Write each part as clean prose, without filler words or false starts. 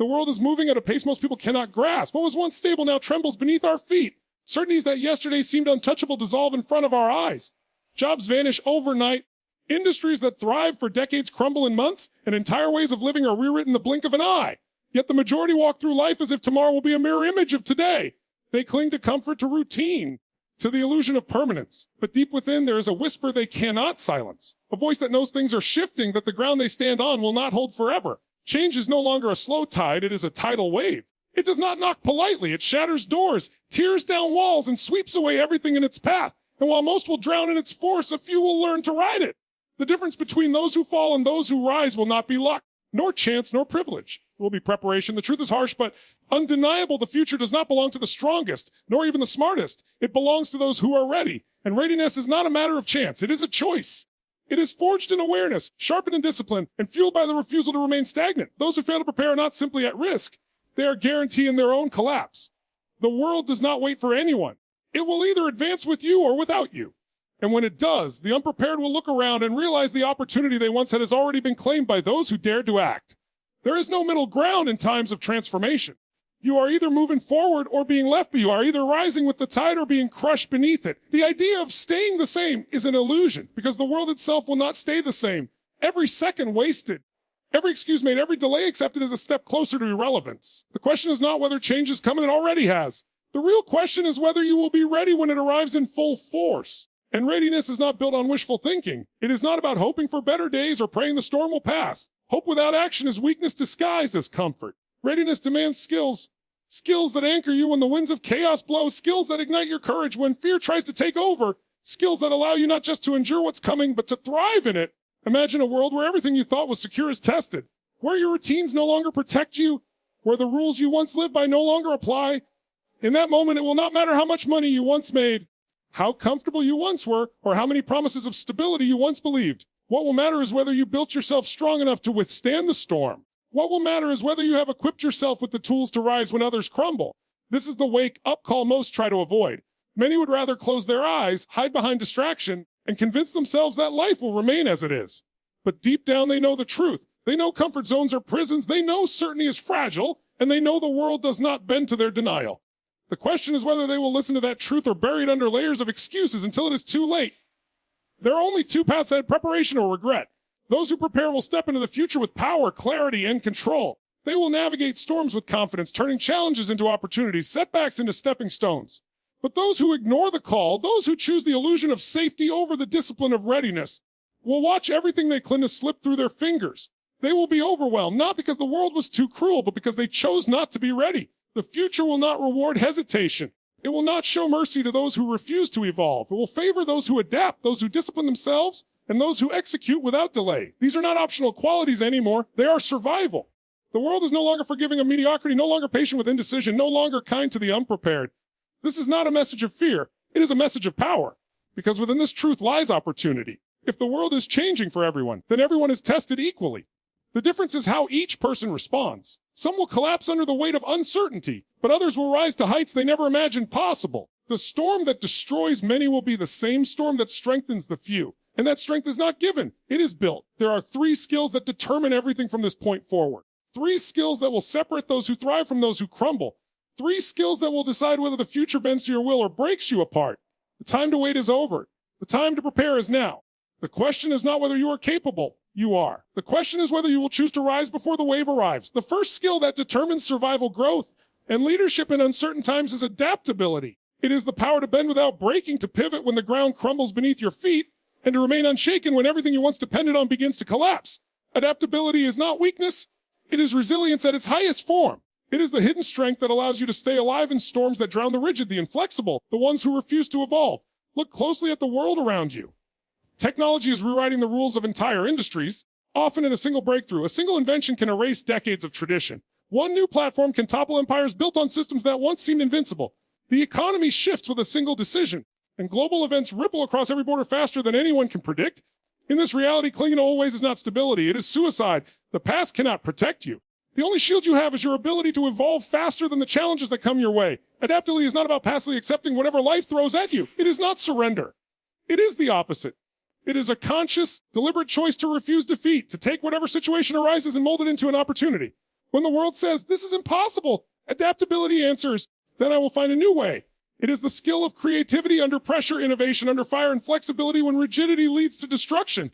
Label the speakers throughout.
Speaker 1: The world is moving at a pace most people cannot grasp. What was once stable now trembles beneath our feet. Certainties that yesterday seemed untouchable dissolve in front of our eyes. Jobs vanish overnight. Industries that thrive for decades crumble in months, and entire ways of living are rewritten in the blink of an eye. Yet the majority walk through life as if tomorrow will be a mirror image of today. They cling to comfort, to routine, to the illusion of permanence. But deep within, there is a whisper they cannot silence. A voice that knows things are shifting, that the ground they stand on will not hold forever. Change is no longer a slow tide, it is a tidal wave. It does not knock politely, it shatters doors, tears down walls, and sweeps away everything in its path. And while most will drown in its force, a few will learn to ride it. The difference between those who fall and those who rise will not be luck, nor chance, nor privilege. It will be preparation. The truth is harsh, but undeniable. The future does not belong to the strongest, nor even the smartest. It belongs to those who are ready. And readiness is not a matter of chance. It is a choice. It is forged in awareness, sharpened in discipline, and fueled by the refusal to remain stagnant. Those who fail to prepare are not simply at risk. They are guaranteeing their own collapse. The world does not wait for anyone. It will either advance with you or without you. And when it does, the unprepared will look around and realize the opportunity they once had has already been claimed by those who dared to act. There is no middle ground in times of transformation. You are either moving forward or being left, but you are either rising with the tide or being crushed beneath it. The idea of staying the same is an illusion because the world itself will not stay the same. Every second wasted, every excuse made, every delay accepted is a step closer to irrelevance. The question is not whether change is coming, it already has. The real question is whether you will be ready when it arrives in full force. And readiness is not built on wishful thinking. It is not about hoping for better days or praying the storm will pass. Hope without action is weakness disguised as comfort. Readiness demands skills that anchor you when the winds of chaos blow, skills that ignite your courage when fear tries to take over, skills that allow you not just to endure what's coming, but to thrive in it. Imagine a world where everything you thought was secure is tested, where your routines no longer protect you, where the rules you once lived by no longer apply. In that moment, it will not matter how much money you once made, how comfortable you once were, or how many promises of stability you once believed. What will matter is whether you built yourself strong enough to withstand the storm. What will matter is whether you have equipped yourself with the tools to rise when others crumble. This is the wake-up call most try to avoid. Many would rather close their eyes, hide behind distraction, and convince themselves that life will remain as it is. But deep down, they know the truth. They know comfort zones are prisons. They know certainty is fragile, and they know the world does not bend to their denial. The question is whether they will listen to that truth or bury it under layers of excuses until it is too late. There are only two paths ahead: preparation or regret. Those who prepare will step into the future with power, clarity, and control. They will navigate storms with confidence, turning challenges into opportunities, setbacks into stepping stones. But those who ignore the call, those who choose the illusion of safety over the discipline of readiness, will watch everything they cling to slip through their fingers. They will be overwhelmed, not because the world was too cruel, but because they chose not to be ready. The future will not reward hesitation. It will not show mercy to those who refuse to evolve. It will favor those who adapt, those who discipline themselves, and those who execute without delay. These are not optional qualities anymore. They are survival. The world is no longer forgiving of mediocrity, no longer patient with indecision, no longer kind to the unprepared. This is not a message of fear. It is a message of power, because within this truth lies opportunity. If the world is changing for everyone, then everyone is tested equally. The difference is how each person responds. Some will collapse under the weight of uncertainty, but others will rise to heights they never imagined possible. The storm that destroys many will be the same storm that strengthens the few. And that strength is not given. It is built. There are 3 skills that determine everything from this point forward. 3 skills that will separate those who thrive from those who crumble. 3 skills that will decide whether the future bends to your will or breaks you apart. The time to wait is over. The time to prepare is now. The question is not whether you are capable. You are. The question is whether you will choose to rise before the wave arrives. The first skill that determines survival, growth, and leadership in uncertain times is adaptability. It is the power to bend without breaking, to pivot when the ground crumbles beneath your feet, and to remain unshaken when everything you once depended on begins to collapse. Adaptability is not weakness. It is resilience at its highest form. It is the hidden strength that allows you to stay alive in storms that drown the rigid, the inflexible, the ones who refuse to evolve. Look closely at the world around you. Technology is rewriting the rules of entire industries. Often in a single breakthrough, a single invention can erase decades of tradition. One new platform can topple empires built on systems that once seemed invincible. The economy shifts with a single decision, and global events ripple across every border faster than anyone can predict. In this reality, clinging to old ways is not stability. It is suicide. The past cannot protect you. The only shield you have is your ability to evolve faster than the challenges that come your way. Adaptability is not about passively accepting whatever life throws at you. It is not surrender. It is the opposite. It is a conscious, deliberate choice to refuse defeat, to take whatever situation arises and mold it into an opportunity. When the world says, this is impossible, adaptability answers, then I will find a new way. It is the skill of creativity under pressure, innovation under fire, and flexibility when rigidity leads to destruction.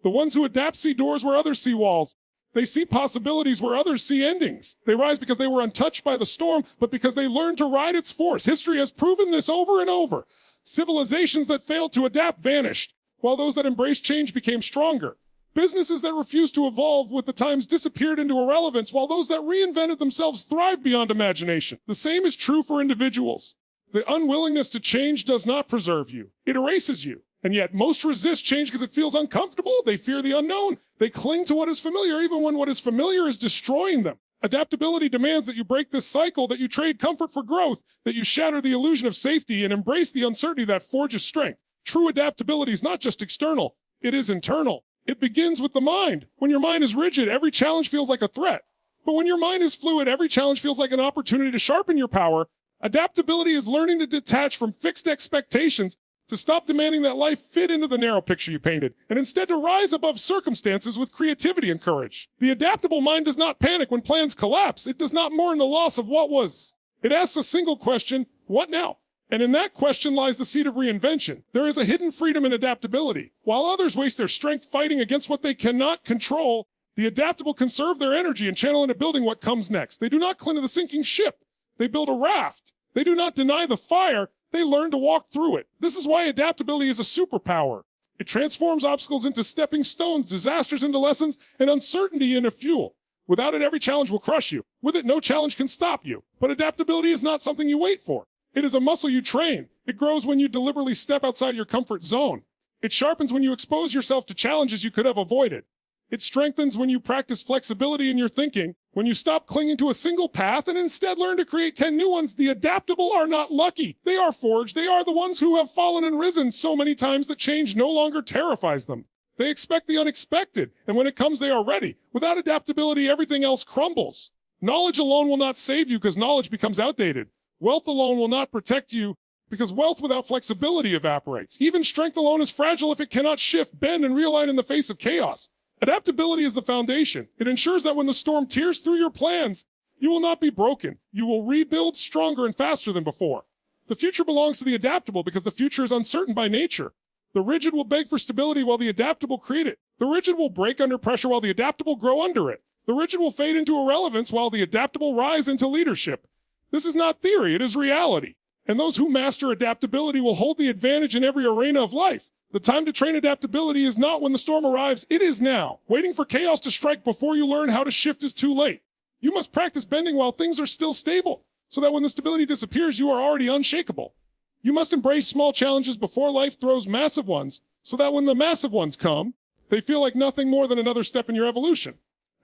Speaker 1: The ones who adapt see doors where others see walls. They see possibilities where others see endings. They rise because they were untouched by the storm, but because they learned to ride its force. History has proven this over and over. Civilizations that failed to adapt vanished, while those that embraced change became stronger. Businesses that refused to evolve with the times disappeared into irrelevance, while those that reinvented themselves thrived beyond imagination. The same is true for individuals. The unwillingness to change does not preserve you. It erases you. And yet most resist change because it feels uncomfortable. They fear the unknown. They cling to what is familiar, even when what is familiar is destroying them. Adaptability demands that you break this cycle, that you trade comfort for growth, that you shatter the illusion of safety and embrace the uncertainty that forges strength. True adaptability is not just external. It is internal. It begins with the mind. When your mind is rigid, every challenge feels like a threat. But when your mind is fluid, every challenge feels like an opportunity to sharpen your power. Adaptability is learning to detach from fixed expectations, to stop demanding that life fit into the narrow picture you painted, and instead to rise above circumstances with creativity and courage. The adaptable mind does not panic when plans collapse. It does not mourn the loss of what was. It asks a single question, what now? And in that question lies the seed of reinvention. There is a hidden freedom in adaptability. While others waste their strength fighting against what they cannot control, the adaptable conserve their energy and channel into building what comes next. They do not cling to the sinking ship. They build a raft. They do not deny the fire. They learn to walk through it. This is why adaptability is a superpower. It transforms obstacles into stepping stones, disasters into lessons, and uncertainty into fuel. Without it, every challenge will crush you. With it, no challenge can stop you. But adaptability is not something you wait for. It is a muscle you train. It grows when you deliberately step outside your comfort zone. It sharpens when you expose yourself to challenges you could have avoided. It strengthens when you practice flexibility in your thinking, when you stop clinging to a single path and instead learn to create 10 new ones. The adaptable are not lucky. They are forged. They are the ones who have fallen and risen so many times that change no longer terrifies them. They expect the unexpected, and when it comes, they are ready. Without adaptability, everything else crumbles. Knowledge alone will not save you because knowledge becomes outdated. Wealth alone will not protect you because wealth without flexibility evaporates. Even strength alone is fragile if it cannot shift, bend, and realign in the face of chaos. Adaptability is the foundation. It ensures that when the storm tears through your plans, you will not be broken. You will rebuild stronger and faster than before. The future belongs to the adaptable because the future is uncertain by nature. The rigid will beg for stability while the adaptable create it. The rigid will break under pressure while the adaptable grow under it. The rigid will fade into irrelevance while the adaptable rise into leadership. This is not theory, it is reality. And those who master adaptability will hold the advantage in every arena of life. The time to train adaptability is not when the storm arrives, it is now. Waiting for chaos to strike before you learn how to shift is too late. You must practice bending while things are still stable, so that when the stability disappears, you are already unshakable. You must embrace small challenges before life throws massive ones, so that when the massive ones come, they feel like nothing more than another step in your evolution.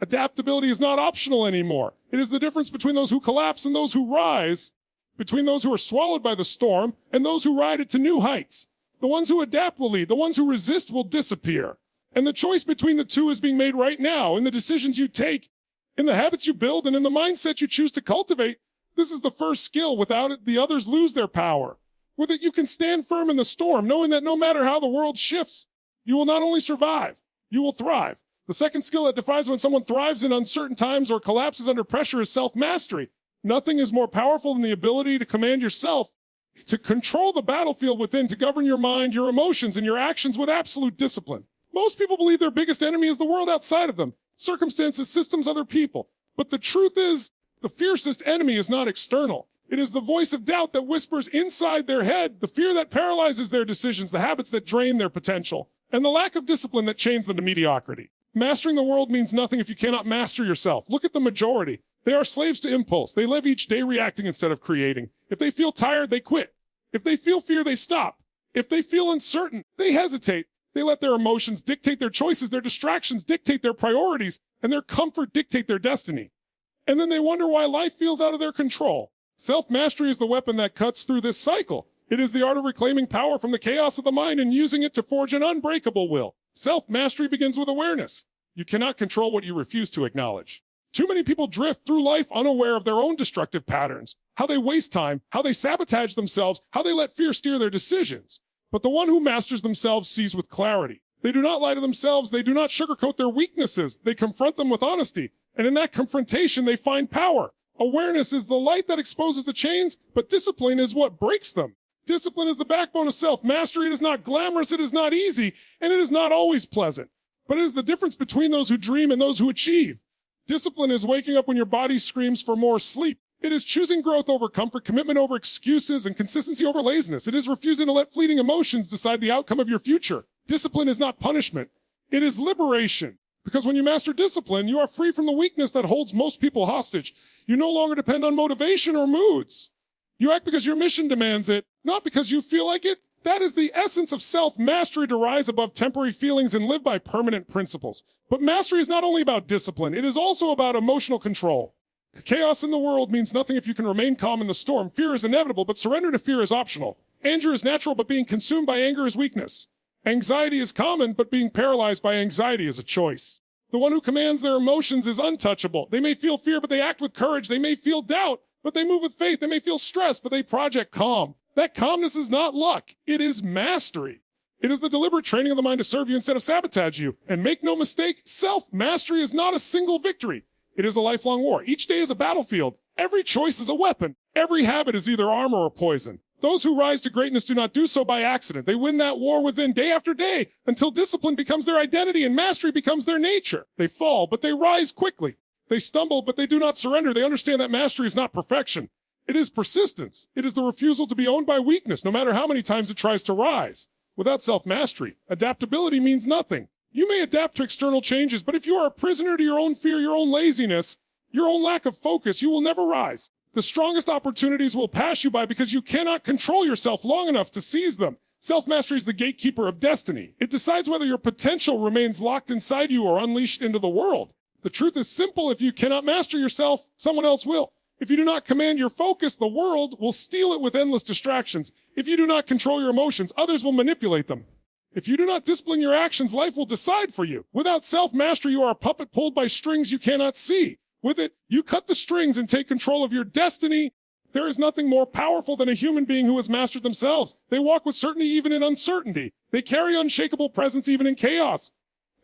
Speaker 1: Adaptability is not optional anymore. It is the difference between those who collapse and those who rise, between those who are swallowed by the storm and those who ride it to new heights. The ones who adapt will lead. The ones who resist will disappear. And the choice between the two is being made right now in the decisions you take, in the habits you build, and in the mindset you choose to cultivate. This is the first skill. Without it, the others lose their power. With it, you can stand firm in the storm, knowing that no matter how the world shifts, you will not only survive, you will thrive. The second skill that defines when someone thrives in uncertain times or collapses under pressure is self-mastery. Nothing is more powerful than the ability to command yourself, to control the battlefield within, to govern your mind, your emotions, and your actions with absolute discipline. Most people believe their biggest enemy is the world outside of them, circumstances, systems, other people. But the truth is, the fiercest enemy is not external. It is the voice of doubt that whispers inside their head, the fear that paralyzes their decisions, the habits that drain their potential, and the lack of discipline that chains them to mediocrity. Mastering the world means nothing if you cannot master yourself. Look at the majority. They are slaves to impulse. They live each day reacting instead of creating. If they feel tired, they quit. If they feel fear, they stop. If they feel uncertain, they hesitate. They let their emotions dictate their choices, their distractions dictate their priorities, and their comfort dictate their destiny. And then they wonder why life feels out of their control. Self-mastery is the weapon that cuts through this cycle. It is the art of reclaiming power from the chaos of the mind and using it to forge an unbreakable will. Self-mastery begins with awareness. You cannot control what you refuse to acknowledge. Too many people drift through life unaware of their own destructive patterns, how they waste time, how they sabotage themselves, how they let fear steer their decisions. But the one who masters themselves sees with clarity. They do not lie to themselves. They do not sugarcoat their weaknesses. They confront them with honesty. And in that confrontation, they find power. Awareness is the light that exposes the chains, but discipline is what breaks them. Discipline is the backbone of self-mastery. It is not glamorous, it is not easy, and it is not always pleasant. But it is the difference between those who dream and those who achieve. Discipline is waking up when your body screams for more sleep. It is choosing growth over comfort, commitment over excuses, and consistency over laziness. It is refusing to let fleeting emotions decide the outcome of your future. Discipline is not punishment. It is liberation. Because when you master discipline, you are free from the weakness that holds most people hostage. You no longer depend on motivation or moods. You act because your mission demands it, not because you feel like it. That is the essence of self-mastery, to rise above temporary feelings and live by permanent principles. But mastery is not only about discipline, it is also about emotional control. Chaos in the world means nothing if you can remain calm in the storm. Fear is inevitable, but surrender to fear is optional. Anger is natural, but being consumed by anger is weakness. Anxiety is common, but being paralyzed by anxiety is a choice. The one who commands their emotions is untouchable. They may feel fear, but they act with courage. They may feel doubt, but they move with faith. They may feel stress, but they project calm. That calmness is not luck. It is mastery. It is the deliberate training of the mind to serve you instead of sabotage you. And make no mistake, self-mastery is not a single victory. It is a lifelong war. Each day is a battlefield. Every choice is a weapon. Every habit is either armor or poison. Those who rise to greatness do not do so by accident. They win that war within day after day until discipline becomes their identity and mastery becomes their nature. They fall, but they rise quickly. They stumble, but they do not surrender. They understand that mastery is not perfection. It is persistence. It is the refusal to be owned by weakness, no matter how many times it tries to rise. Without self-mastery, adaptability means nothing. You may adapt to external changes, but if you are a prisoner to your own fear, your own laziness, your own lack of focus, you will never rise. The strongest opportunities will pass you by because you cannot control yourself long enough to seize them. Self-mastery is the gatekeeper of destiny. It decides whether your potential remains locked inside you or unleashed into the world. The truth is simple. If you cannot master yourself, someone else will. If you do not command your focus, the world will steal it with endless distractions. If you do not control your emotions, others will manipulate them. If you do not discipline your actions, life will decide for you. Without self-mastery, you are a puppet pulled by strings you cannot see. With it, you cut the strings and take control of your destiny. There is nothing more powerful than a human being who has mastered themselves. They walk with certainty even in uncertainty. They carry unshakable presence even in chaos.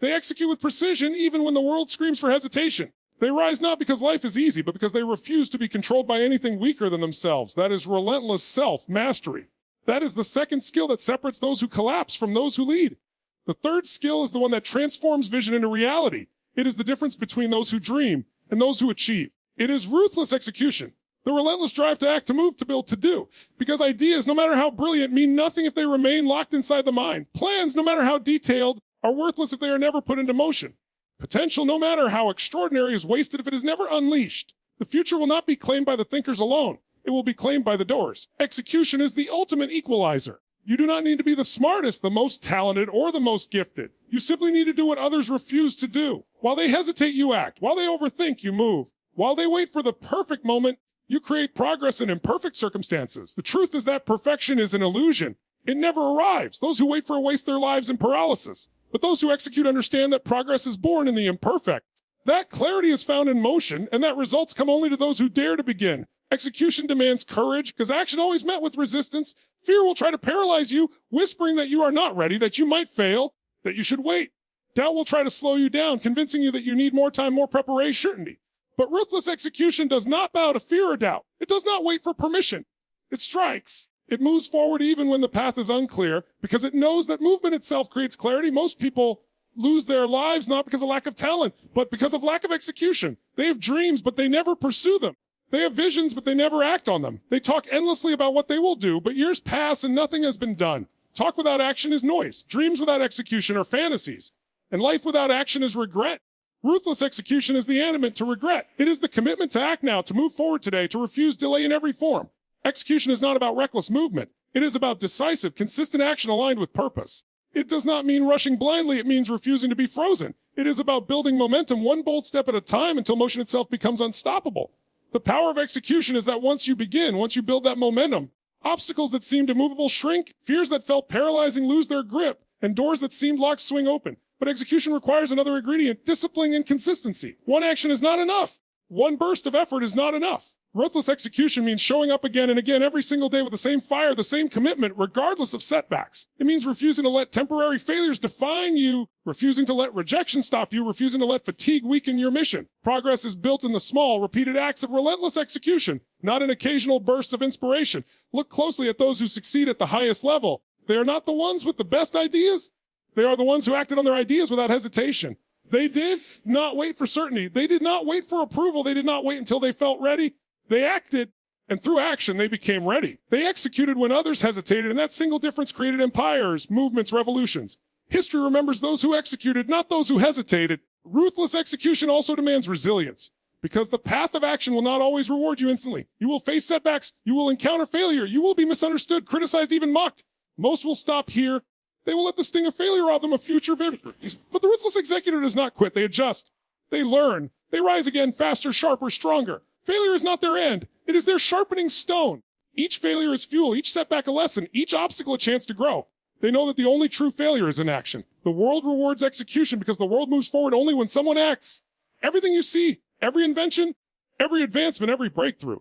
Speaker 1: They execute with precision even when the world screams for hesitation. They rise not because life is easy, but because they refuse to be controlled by anything weaker than themselves. That is relentless self-mastery. That is the second skill that separates those who collapse from those who lead. The third skill is the one that transforms vision into reality. It is the difference between those who dream and those who achieve. It is ruthless execution. The relentless drive to act, to move, to build, to do. Because ideas, no matter how brilliant, mean nothing if they remain locked inside the mind. Plans, no matter how detailed, are worthless if they are never put into motion. Potential, no matter how extraordinary, is wasted if it is never unleashed. The future will not be claimed by the thinkers alone. It will be claimed by the doers. Execution is the ultimate equalizer. You do not need to be the smartest, the most talented, or the most gifted. You simply need to do what others refuse to do. While they hesitate, you act. While they overthink, you move. While they wait for the perfect moment, you create progress in imperfect circumstances. The truth is that perfection is an illusion. It never arrives. Those who wait for it waste their lives in paralysis. But those who execute understand that progress is born in the imperfect. That clarity is found in motion, and that results come only to those who dare to begin. Execution demands courage, because action always met with resistance. Fear will try to paralyze you, whispering that you are not ready, that you might fail, that you should wait. Doubt will try to slow you down, convincing you that you need more time, more preparation. But ruthless execution does not bow to fear or doubt. It does not wait for permission. It strikes. It moves forward even when the path is unclear, because it knows that movement itself creates clarity. Most people lose their lives not because of lack of talent, but because of lack of execution. They have dreams, but they never pursue them. They have visions, but they never act on them. They talk endlessly about what they will do, but years pass and nothing has been done. Talk without action is noise. Dreams without execution are fantasies. And life without action is regret. Ruthless execution is the antidote to regret. It is the commitment to act now, to move forward today, to refuse delay in every form. Execution is not about reckless movement. It is about decisive, consistent action aligned with purpose. It does not mean rushing blindly. It means refusing to be frozen. It is about building momentum one bold step at a time until motion itself becomes unstoppable. The power of execution is that once you begin, once you build that momentum, obstacles that seemed immovable shrink, fears that felt paralyzing lose their grip, and doors that seemed locked swing open. But execution requires another ingredient, discipline and consistency. One action is not enough. One burst of effort is not enough. Ruthless execution means showing up again and again every single day with the same fire, the same commitment, regardless of setbacks. It means refusing to let temporary failures define you, refusing to let rejection stop you, refusing to let fatigue weaken your mission. Progress is built in the small, repeated acts of relentless execution, not in occasional bursts of inspiration. Look closely at those who succeed at the highest level. They are not the ones with the best ideas. They are the ones who acted on their ideas without hesitation. They did not wait for certainty. They did not wait for approval. They did not wait until they felt ready. They acted, and through action, they became ready. They executed when others hesitated, and that single difference created empires, movements, revolutions. History remembers those who executed, not those who hesitated. Ruthless execution also demands resilience, because the path of action will not always reward you instantly. You will face setbacks. You will encounter failure. You will be misunderstood, criticized, even mocked. Most will stop here. They will let the sting of failure rob them of future victories. But the ruthless executor does not quit. They adjust. They learn. They rise again faster, sharper, stronger. Failure is not their end. It is their sharpening stone. Each failure is fuel, each setback a lesson, each obstacle a chance to grow. They know that the only true failure is inaction. The world rewards execution because the world moves forward only when someone acts. Everything you see, every invention, every advancement, every breakthrough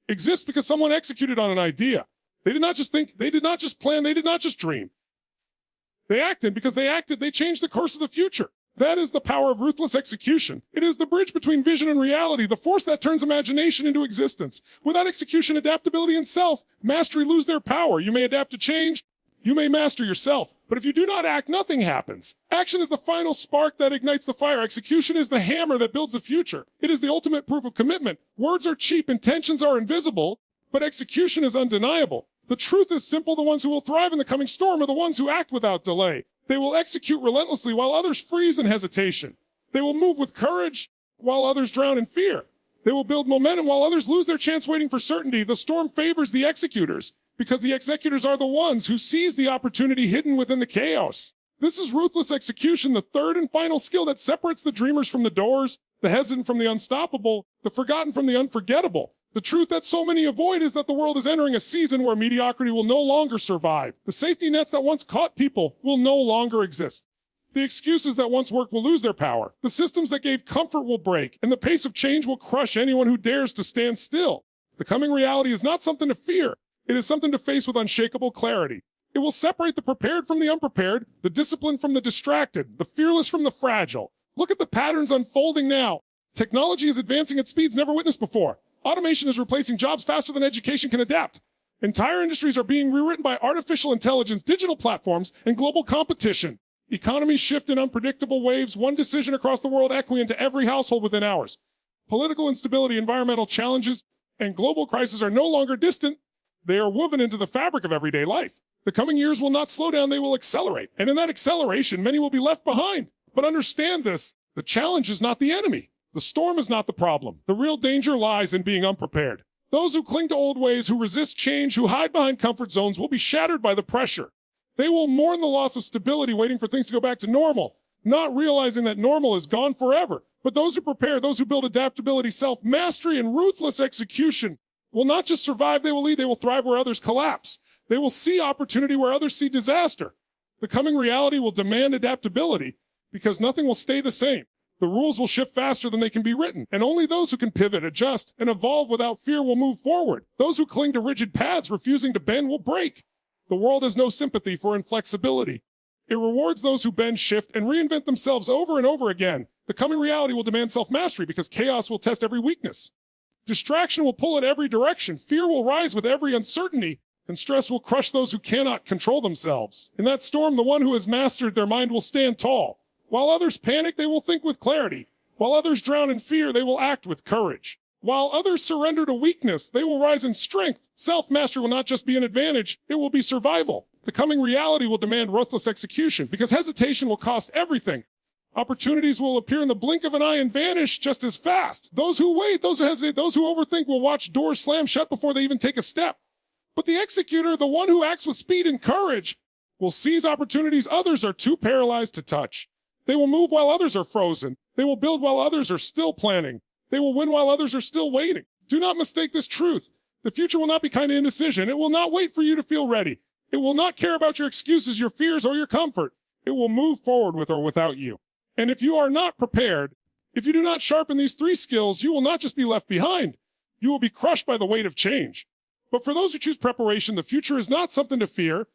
Speaker 1: exists because someone executed on an idea. They did not just think, they did not just plan, they did not just dream. They acted because they acted, they changed the course of the future. That is the power of ruthless execution. It is the bridge between vision and reality, the force that turns imagination into existence. Without execution, adaptability, and self-mastery lose their power. You may adapt to change. You may master yourself. But if you do not act, nothing happens. Action is the final spark that ignites the fire. Execution is the hammer that builds the future. It is the ultimate proof of commitment. Words are cheap, intentions are invisible, but execution is undeniable. The truth is simple. The ones who will thrive in the coming storm are the ones who act without delay. They will execute relentlessly while others freeze in hesitation. They will move with courage while others drown in fear. They will build momentum while others lose their chance waiting for certainty. The storm favors the executors because the executors are the ones who seize the opportunity hidden within the chaos. This is ruthless execution, the third and final skill that separates the dreamers from the doers, the hesitant from the unstoppable, the forgotten from the unforgettable. The truth that so many avoid is that the world is entering a season where mediocrity will no longer survive. The safety nets that once caught people will no longer exist. The excuses that once worked will lose their power. The systems that gave comfort will break, and the pace of change will crush anyone who dares to stand still. The coming reality is not something to fear. It is something to face with unshakable clarity. It will separate the prepared from the unprepared, the disciplined from the distracted, the fearless from the fragile. Look at the patterns unfolding now. Technology is advancing at speeds never witnessed before. Automation is replacing jobs faster than education can adapt. Entire industries are being rewritten by artificial intelligence, digital platforms, and global competition. Economies shift in unpredictable waves, one decision across the world echoing into every household within hours. Political instability, environmental challenges, and global crises are no longer distant. They are woven into the fabric of everyday life. The coming years will not slow down, they will accelerate. And in that acceleration, many will be left behind. But understand this, the challenge is not the enemy. The storm is not the problem. The real danger lies in being unprepared. Those who cling to old ways, who resist change, who hide behind comfort zones will be shattered by the pressure. They will mourn the loss of stability, waiting for things to go back to normal, not realizing that normal is gone forever. But those who prepare, those who build adaptability, self-mastery, and ruthless execution will not just survive, they will lead, they will thrive where others collapse. They will see opportunity where others see disaster. The coming reality will demand adaptability because nothing will stay the same. The rules will shift faster than they can be written, and only those who can pivot, adjust, and evolve without fear will move forward. Those who cling to rigid paths, refusing to bend, will break. The world has no sympathy for inflexibility. It rewards those who bend, shift, and reinvent themselves over and over again. The coming reality will demand self-mastery because chaos will test every weakness. Distraction will pull in every direction. Fear will rise with every uncertainty, and stress will crush those who cannot control themselves. In that storm, the one who has mastered their mind will stand tall. While others panic, they will think with clarity. While others drown in fear, they will act with courage. While others surrender to weakness, they will rise in strength. Self-mastery will not just be an advantage, it will be survival. The coming reality will demand ruthless execution because hesitation will cost everything. Opportunities will appear in the blink of an eye and vanish just as fast. Those who wait, those who hesitate, those who overthink will watch doors slam shut before they even take a step. But the executor, the one who acts with speed and courage, will seize opportunities others are too paralyzed to touch. They will move while others are frozen. They will build while others are still planning. They will win while others are still waiting. Do not mistake this truth. The future will not be kind of indecision. It will not wait for you to feel ready. It will not care about your excuses, your fears, or your comfort. It will move forward with or without you. And if you are not prepared, if you do not sharpen these three skills, you will not just be left behind. You will be crushed by the weight of change. But for those who choose preparation, the future is not something to fear.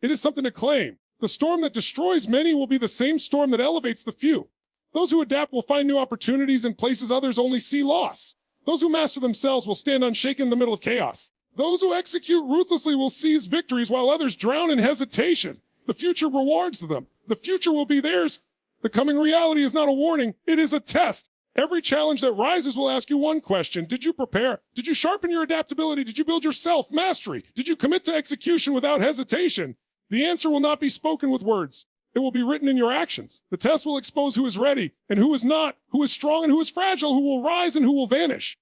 Speaker 1: It is something to claim. The storm that destroys many will be the same storm that elevates the few. Those who adapt will find new opportunities in places others only see loss. Those who master themselves will stand unshaken in the middle of chaos. Those who execute ruthlessly will seize victories while others drown in hesitation. The future rewards them. The future will be theirs. The coming reality is not a warning. It is a test. Every challenge that rises will ask you one question. Did you prepare? Did you sharpen your adaptability? Did you build your self-mastery? Did you commit to execution without hesitation? The answer will not be spoken with words. It will be written in your actions. The test will expose who is ready and who is not, who is strong and who is fragile, who will rise and who will vanish.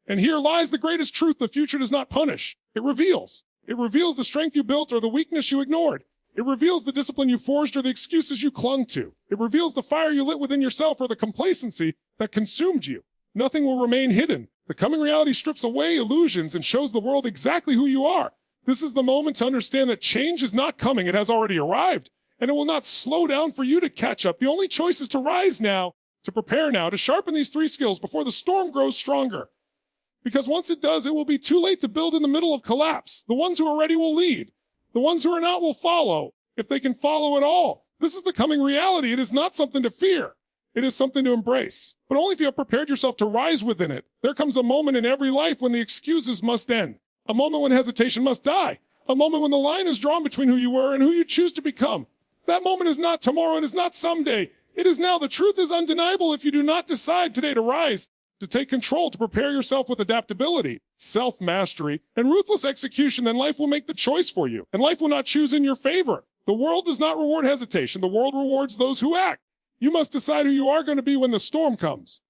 Speaker 1: And here lies the greatest truth the future does not punish. It reveals. It reveals the strength you built or the weakness you ignored. It reveals the discipline you forged or the excuses you clung to. It reveals the fire you lit within yourself or the complacency that consumed you. Nothing will remain hidden. The coming reality strips away illusions and shows the world exactly who you are. This is the moment to understand that change is not coming. It has already arrived, and it will not slow down for you to catch up. The only choice is to rise now, to prepare now, to sharpen these three skills before the storm grows stronger. Because once it does, it will be too late to build in the middle of collapse. The ones who are ready will lead. The ones who are not will follow, if they can follow at all. This is the coming reality. It is not something to fear. It is something to embrace, but only if you have prepared yourself to rise within it. There comes a moment in every life when the excuses must end, a moment when hesitation must die, a moment when the line is drawn between who you were and who you choose to become. That moment is not tomorrow. It is not someday. It is now. The truth is undeniable if you do not decide today to rise, to take control, to prepare yourself with adaptability, self-mastery, and ruthless execution. Then life will make the choice for you, and life will not choose in your favor. The world does not reward hesitation. The world rewards those who act. You must decide who you are going to be when the storm comes.